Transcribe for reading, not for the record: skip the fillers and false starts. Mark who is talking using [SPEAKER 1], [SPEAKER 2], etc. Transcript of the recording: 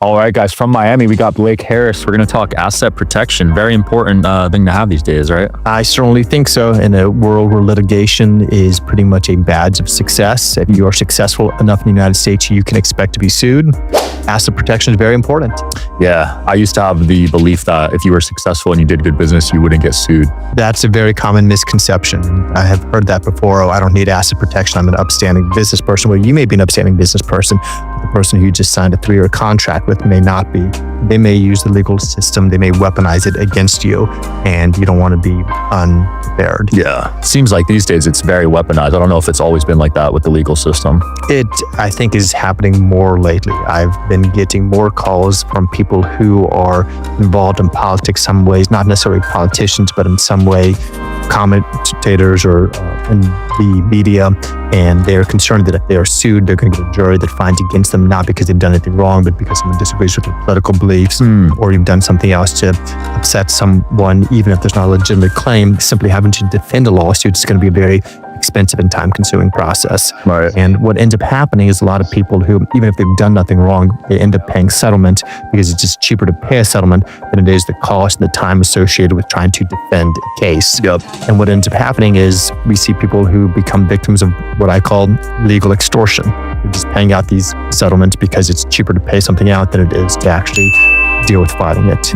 [SPEAKER 1] All right, guys, from Miami, we got Blake Harris. We're going to talk asset protection. Very important thing to have these days, right?
[SPEAKER 2] I certainly think so. In a world where litigation is pretty much a badge of success, if you are successful enough in the United States, you can expect to be sued. Asset protection is very important.
[SPEAKER 1] Yeah, I used to have the belief that if you were successful and you did good business, you wouldn't get sued.
[SPEAKER 2] That's a very common misconception. I have heard that before. Oh, I don't need asset protection. I'm an upstanding business person. Well, you may be an upstanding business person. The person who you just signed a 3-year contract with may not be. They may use the legal system. They may weaponize it against you, and you don't want to be unprepared.
[SPEAKER 1] Yeah, seems like these days it's very weaponized. I don't know if it's always been like that with the legal system.
[SPEAKER 2] It, I think, is happening more lately. I've been getting more calls from people who are involved in politics some ways, not necessarily politicians, but in some way commentators or in the media, and they're concerned that if they are sued, they're going to get a jury that finds against them, not because they've done anything wrong, but because someone disagrees with their political beliefs, or you've done something else to upset someone, even if there's not a legitimate claim. Simply having to defend a lawsuit is going to be a very expensive and time-consuming process.
[SPEAKER 1] Right.
[SPEAKER 2] And what ends up happening is a lot of people who, even if they've done nothing wrong, they end up paying settlement because it's just cheaper to pay a settlement than it is the cost and the time associated with trying to defend a case.
[SPEAKER 1] Yep.
[SPEAKER 2] And what ends up happening is we see people who become victims of what I call legal extortion. They're just paying out these settlements because it's cheaper to pay something out than it is to actually deal with fighting it.